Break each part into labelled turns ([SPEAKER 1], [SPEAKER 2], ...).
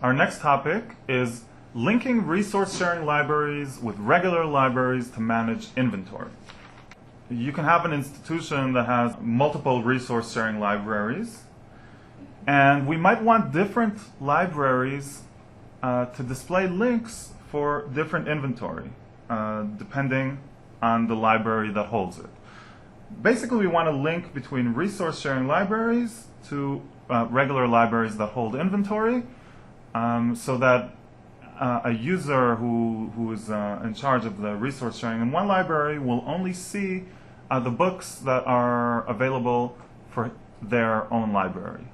[SPEAKER 1] Our next topic is linking resource-sharing libraries with regular libraries to manage inventory. You can have an institution that has multiple resource-sharing libraries, and we might want different libraries to display links for different inventory, depending on the library that holds it. Basically, we want to link between resource-sharing libraries to regular libraries that hold inventory, so that a user who is in charge of the resource sharing in one library will only see the books that are available for their own library.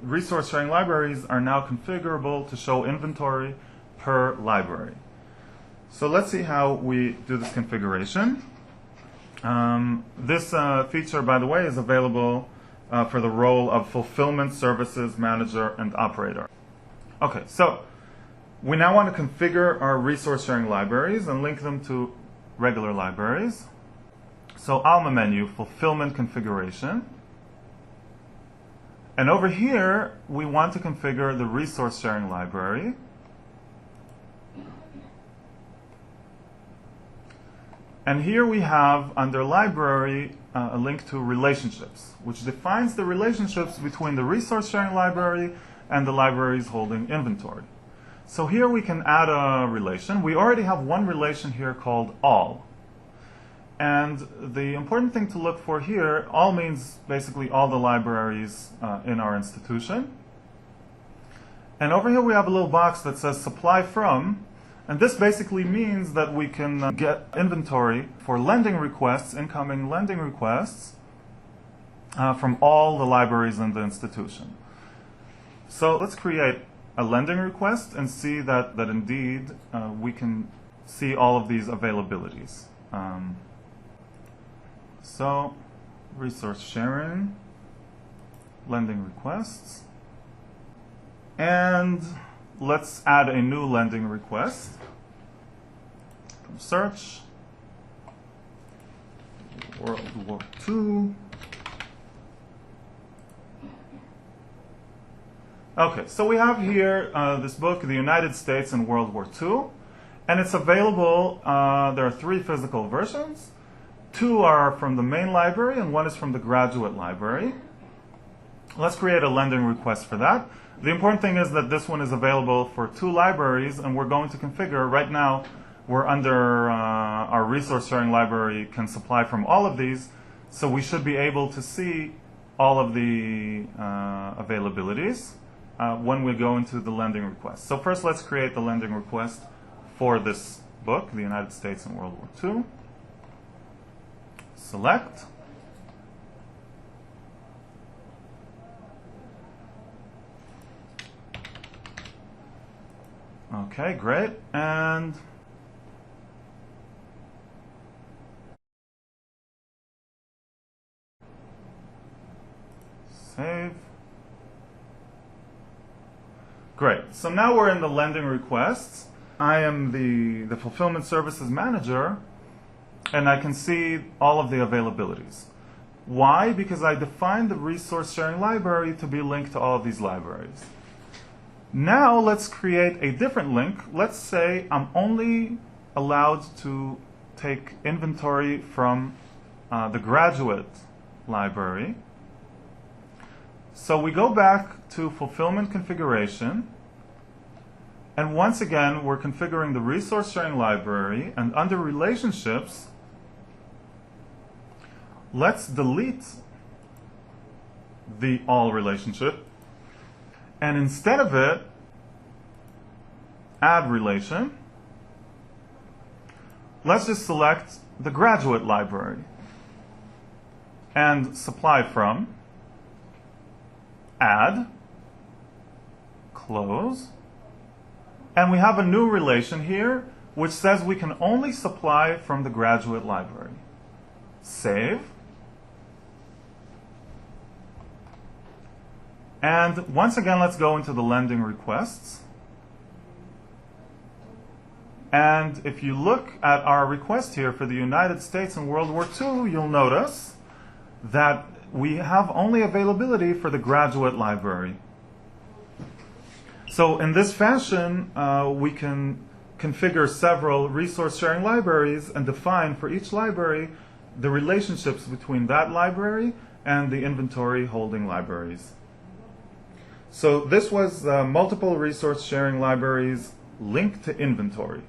[SPEAKER 1] Resource sharing libraries are now configurable to show inventory per library. So let's see how we do this configuration. This feature, by the way, is available for the role of Fulfillment Services Manager and Operator. Okay, so we now want to configure our resource-sharing libraries and link them to regular libraries. So Alma menu, Fulfillment Configuration. And over here, we want to configure the resource-sharing library. And here we have, under Library, a link to Relationships, which defines the relationships between the resource-sharing library and the libraries holding inventory. So here we can add a relation. We already have one relation here called all. And the important thing to look for here, all means basically all the libraries in our institution. And over here we have a little box that says supply from. And this basically means that we can get inventory for lending requests, incoming lending requests, from all the libraries in the institution. So let's create a lending request and see that indeed we can see all of these availabilities. So resource sharing, lending requests, and let's add a new lending request from search, World War II. Okay, so we have here this book, The United States in World War II, and it's available. There are 3 physical versions. 2 are from the main library, and 1 is from the graduate library. Let's create a lending request for that. The important thing is that this one is available for 2 libraries, and we're going to configure. Right now, we're under our resource sharing library can supply from all of these, so we should be able to see all of the availabilities when we go into the lending request. So first, let's create the lending request for this book, The United States in World War II. Select. Okay, great. And save. Great. So now we're in the lending requests. I am the Fulfillment Services Manager, and I can see all of the availabilities. Why? Because I defined the resource sharing library to be linked to all of these libraries. Now let's create a different link. Let's say I'm only allowed to take inventory from the graduate library. So we go back to Fulfillment Configuration, and once again we're configuring the resource sharing library, and under Relationships, let's delete the all relationship, and instead of it, add relation. Let's just select the graduate library and supply from, add, close, and we have a new relation here which says we can only supply from the graduate library. Save. And once again, let's go into the lending requests. And if you look at our request here for the United States in World War II, you'll notice that we have only availability for the graduate library. So in this fashion, we can configure several resource sharing libraries and define for each library the relationships between that library and the inventory holding libraries. So this was multiple resource sharing libraries linked to inventory.